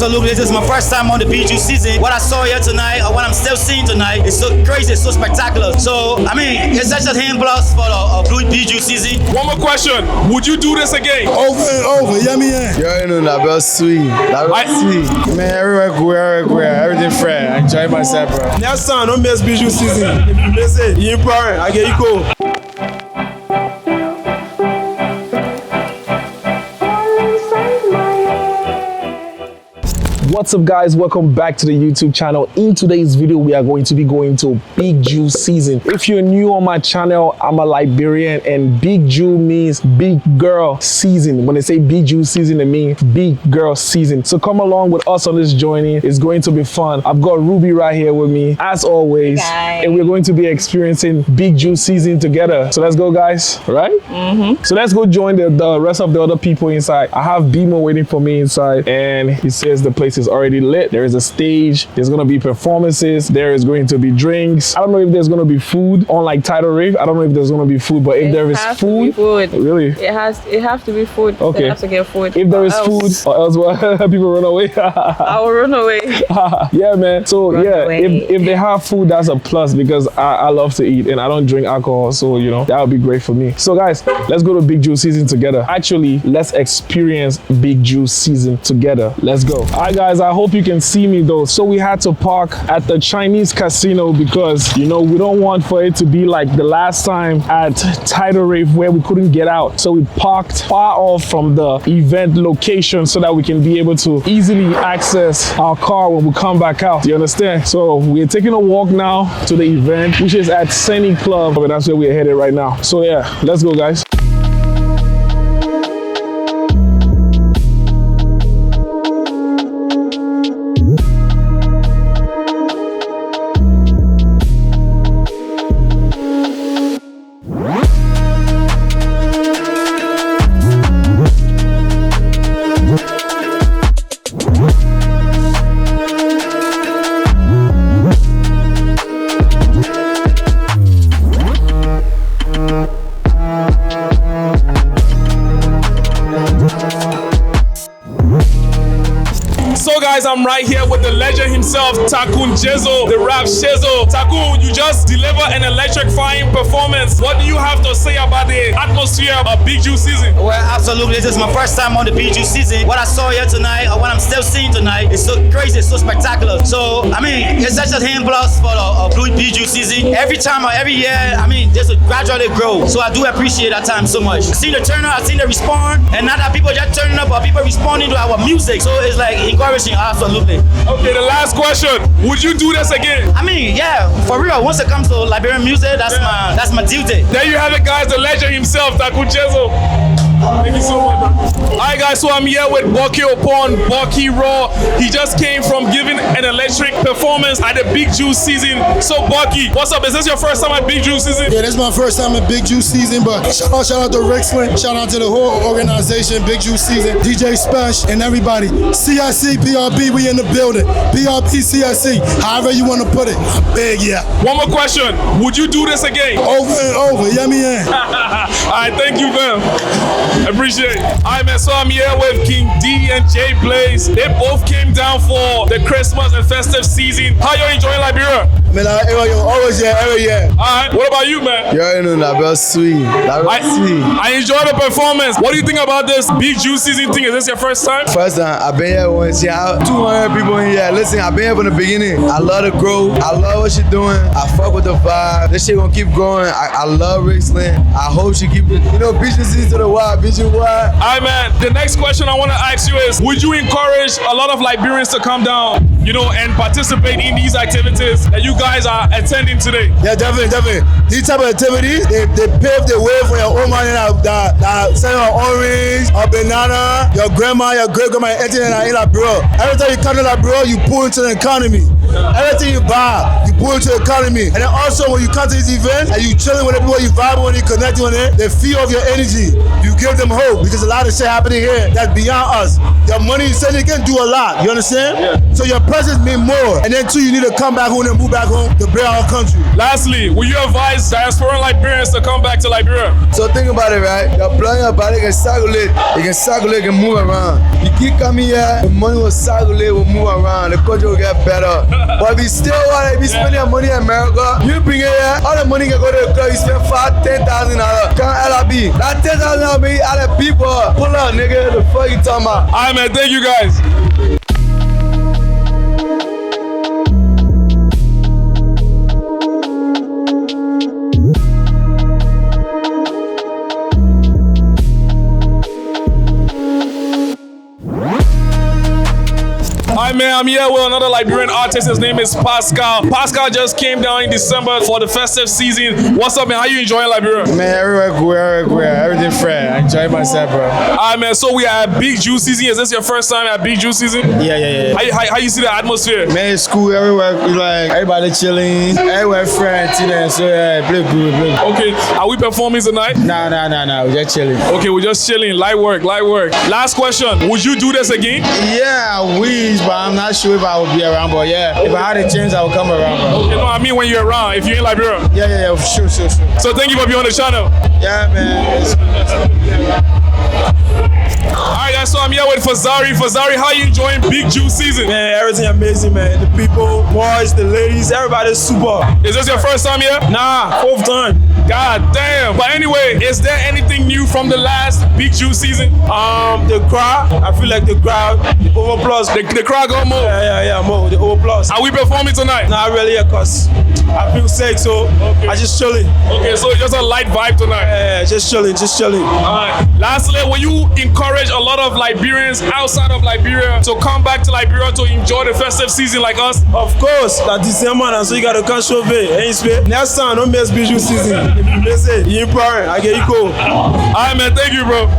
absolutely. This is my first time on the Big Jue season. What I saw here tonight, or what I'm still seeing tonight, is so crazy, it's so spectacular. So, I mean, it's such a hand plus for the Big Jue season. One more question. Would you do this again? Over and over. Yummy, yeah. You know, that was sweet. That was sweet. Man, everywhere cool. Everything fresh. I enjoy myself, bro. Next time, don't miss Big Jue season. If you miss it, you're important. I get you cool. What's up, guys? Welcome back to the YouTube channel. In today's video, we are going to be going to Big Jue season. If you're new on my channel, I'm a Liberian, and Big Jue means big girl season. When they say Big Jue season, it means big girl season. So come along with us on this journey. It's going to be fun. I've got Ruby right here with me, as always, and we're going to be experiencing Big Jue season together. So let's go, guys. Right? So let's go join the rest of the other people inside. I have Bimo waiting for me inside, and he says the place is already lit. There is a stage. There's going to be performances. There is going to be drinks. I don't know if there's going to be food on like Tidal Rave. I don't know if there's going to be food, but if there is food, really, it has to be food. Okay, they have to get food. If there is food, or else what? People run away. I will run away. Yeah, man. So if they have food, that's a plus, because I love to eat and I don't drink alcohol, so you know that would be great for me. So guys, let's go to Big Jue season together. Actually, let's experience Big Jue season together. Let's go. All right, guys. I hope you can see me though. So we had to park at the Chinese casino because, you know, we don't want for it to be like the last time at Tidal Rave where we couldn't get out. So we parked far off from the event location so that we can be able to easily access our car when we come back out. You understand? So we're taking a walk now to the event, which is at Sunny Club. But that's where we're headed right now. So yeah, let's go, guys. I'm right here with the legend himself, Takun Jezo, the rap Shezo. Takun, you just delivered an electrifying performance. What do you have to say about the atmosphere of Big Jue season? Well, absolutely. This is my first time on the Big Jue season. What I saw here tonight, or what I'm still seeing tonight, is so crazy, it's so spectacular. So, I mean, it's such a hand plus for the Big Jue season. Every time or every year, I mean, there's a gradually grow. So I do appreciate that time so much. I've seen the turnout, I've seen the response, and not that people just turning up, but people responding to our music. So it's like encouraging, absolutely. Okay, the last question. Would you do this again? I mean, yeah, for real. Once it comes to Liberian music, that's my duty. There you have it, guys. The legend himself, Takun Jezo. Thank you so much. Alright, guys, so I'm here with Bucky upon Bucky Raw. He just came from giving an electric performance at the Big Jue season. So Bucky, what's up? Is this your first time at Big Jue season? Yeah, this is my first time at Big Jue season, but shout out to Rixlin, shout out to the whole organization, Big Jue season, DJ Special, and everybody. CIC, BRB, we in the building. BRB, CIC, however you want to put it. I'm big, yeah. One more question. Would you do this again? Over and over, yummy, yeah. Alright, thank you, man. Appreciate it. Alright, man, so I'm here with King D and J Blaze. They both came down for the Christmas and festive season. How you enjoying Liberia? Man, always here, every year. Alright, what about you, man? You know, that was sweet. That was sweet. I enjoyed the performance. What do you think about this Big Jue season thing? Is this your first time? First time. I've been here once. Yeah, 200 people in here. Listen, I've been here from the beginning. I love the growth. I love what she's doing. I fuck with the vibe. This shit gonna keep growing. I love Rixlin. I hope she keep, Big Jue season to the wild. Big Jue wild. Alright, man. The next question I want to ask you is, would you encourage a lot of Liberians to come down, and participate in these activities that you guys are attending today? Yeah, definitely. These type of activities, they pave the way for your own money that sell an orange, a banana, your grandma, your great-grandma, anything in that bro. Every time you come to that bro, you pull into the economy. Everything you buy, you pull into the economy. And then also when you come to these events and you chilling with the people, you vibing with it, connecting with it, they feel of your energy. You give them hope because a lot of shit happening here that's beyond us. Your money you send, you can do a lot. You understand? Yeah. So your presence mean more. And then too, you need to come back home and move back home to build our country. Lastly, will you advise diaspora Liberians to come back to Liberia? So think about it, right? Your blood in your body can circulate. It can circulate, it can move around. You keep coming here, the money will circulate, will move around, the country will get better. But if you still want to be spending your money in America, you bring it here, all the money can go to the club, you spend $5,000, $10,000. Come LRB. That $10,000 be other people. Pull up, nigga. The fuck you talking about? Alright, man. Thank you guys. Hi man, I'm here with another Liberian artist. His name is Pascal. Pascal just came down in December for the festive season. What's up, man? How you enjoying Liberia? Man, everywhere good, everything fresh. I enjoy myself, bro. Alright, man. So we are at Big Jue season. Is this your first time at Big Jue season? Yeah. How you see the atmosphere? Man, it's cool everywhere. It's like everybody chilling, everywhere fresh, you know. So yeah, play good. Okay, are we performing tonight? Nah. We're just chilling. Okay, we're just chilling. Light work. Last question. Would you do this again? Yeah, I wish, but I'm not sure if I will be around. But yeah, if I had a chance, I would come around, bro. Okay, no, I mean when you're around. If you're in Liberia. Yeah, sure. So thank you for being on the channel. Yeah, man. Alright guys, so I'm here with Fazari. Fazari, how you enjoying Big Jue season? Man, everything amazing, man. The people, boys, the ladies, everybody's super. Is this your first time here? Nah, 4th time. God damn. But anyway, is there anything new from the last Big Jue season? The crowd, I feel like the crowd, the overplus. The crowd got more. Yeah, more, the overplus. Are we performing tonight? Not really, cause I feel sick, so I just chilling. Okay, so just a light vibe tonight. Yeah, just chilling. Alright. Lastly, will you encourage a lot of Liberians outside of Liberia to come back to Liberia to enjoy the festive season like us? Of course, that December, and so you gotta come show it. Next time, don't miss Big Jue season. If you miss it, you important. I get you cool. Alright, man. Thank you, bro.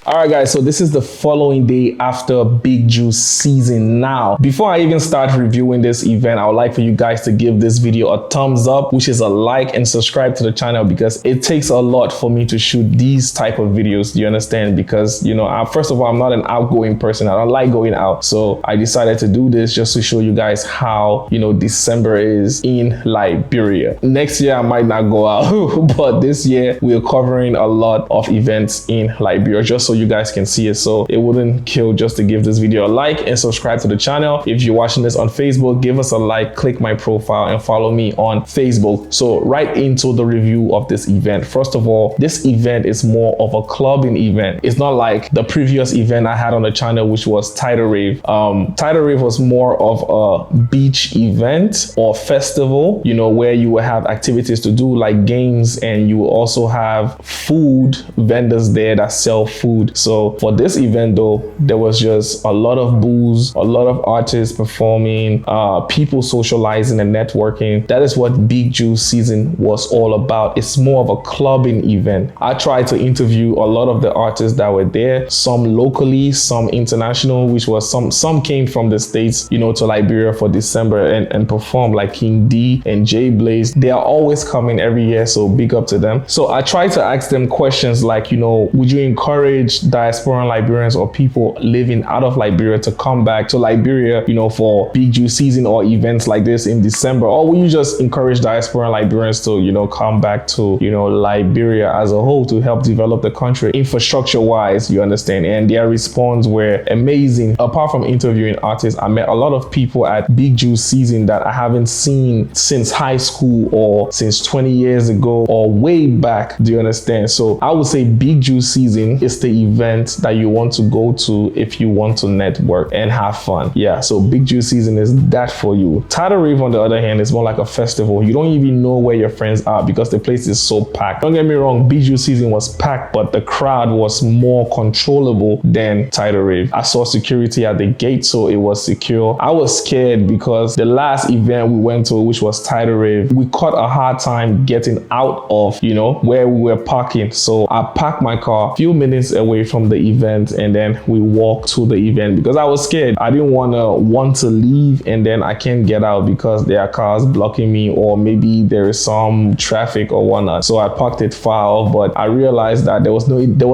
All right, guys, so this is the following day after Big Jue season. Now, before I even start reviewing this event, I would like for you guys to give this video a thumbs up, which is a like, and subscribe to the channel because it takes a lot for me to shoot these type of videos. Do you understand? Because, you know, first of all, I'm not an outgoing person. I don't like going out. So I decided to do this just to show you guys how, you know, December is in Liberia. Next year, I might not go out, but this year we're covering a lot of events in Liberia just so you guys can see it. So it wouldn't kill just to give this video a like and subscribe to the channel. If you're watching this on Facebook, give us a like, click my profile and follow me on Facebook. So right into the review of this event. First of all, this event is more of a clubbing event. It's not like the previous event I had on the channel, which was Tidal Rave. Tidal Rave was more of a beach event or festival, you know, where you will have activities to do like games, and you will also have food vendors there that sell food. So for this event though, there was just a lot of booze, a lot of artists performing, people socializing and networking. That is what Big Jue season was all about. It's more of a clubbing event. I tried to interview a lot of the artists that were there, some locally, some international, which was some came from the States, you know, to Liberia for December and performed, like King D and Jay Blaze. They are always coming every year, so big up to them. So I tried to ask them questions like, you know, would you encourage diaspora Liberians or people living out of Liberia to come back to Liberia, you know, for Big Jue season or events like this in December? Or will you just encourage diaspora Liberians to, you know, come back to, you know, Liberia as a whole to help develop the country infrastructure wise, you understand? And their response were amazing. Apart from interviewing artists, I met a lot of people at Big Jue season that I haven't seen since high school or since 20 years ago or way back, do you understand? So I would say Big Jue season is the event that you want to go to if you want to network and have fun. Yeah, so Big Jue season is that for you. Tidal Rave, on the other hand, is more like a festival. You don't even know where your friends are because the place is so packed. Don't get me wrong, Big Jue season was packed, but the crowd was more controllable than Tidal Rave. I saw security at the gate, so it was secure. I was scared because the last event we went to, which was Tidal Rave, we caught a hard time getting out of, you know, where we were parking. So I parked my car a few minutes away from the event, and then we walked to the event because I was scared. I didn't want to leave and then I can't get out because there are cars blocking me, or maybe there is some traffic or whatnot. So I parked it far off, but I realized that there was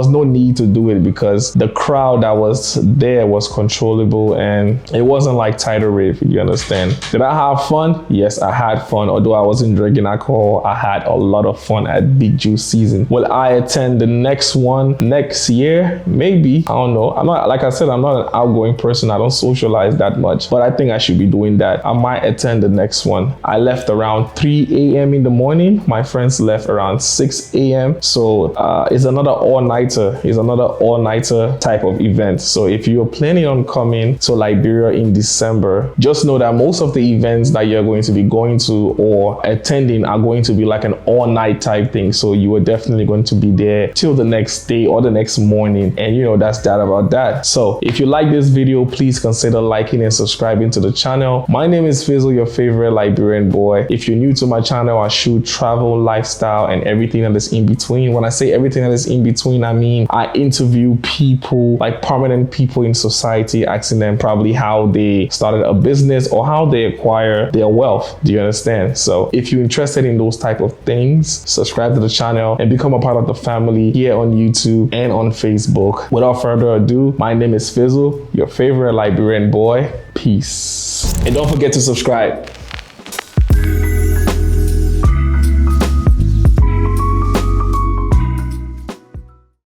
no need to do it because the crowd that was there was controllable and it wasn't like Tidal Rave, you understand. Did I have fun? Yes, I had fun. Although I wasn't drinking alcohol, I had a lot of fun at Big Jue season. Will I attend the next one next year? Maybe. I don't know. I'm not, like I said, I'm not an outgoing person. I don't socialize that much, but I think I should be doing that. I might attend the next one. I left around 3 a.m. in the morning. My friends left around 6 a.m. So it's another all-nighter. It's another all-nighter type of event. So if you're planning on coming to Liberia in December, just know that most of the events that you're going to be going to or attending are going to be like an all-night type thing. So you are definitely going to be there till the next day or the next morning. And you know, that's that about that. So if you like this video, please consider liking and subscribing to the channel. My name is Fizzle, your favorite Liberian boy. If you're new to my channel, I shoot travel, lifestyle, and everything that is in between. When I say everything that is in between, I mean I interview people, like prominent people in society, asking them probably how they started a business or how they acquire their wealth. Do you understand? So if you're interested in those type of things, subscribe to the channel and become a part of the family here on YouTube and on Facebook. Without further ado, my name is Fizzle, your favorite Liberian boy. Peace. And don't forget to subscribe.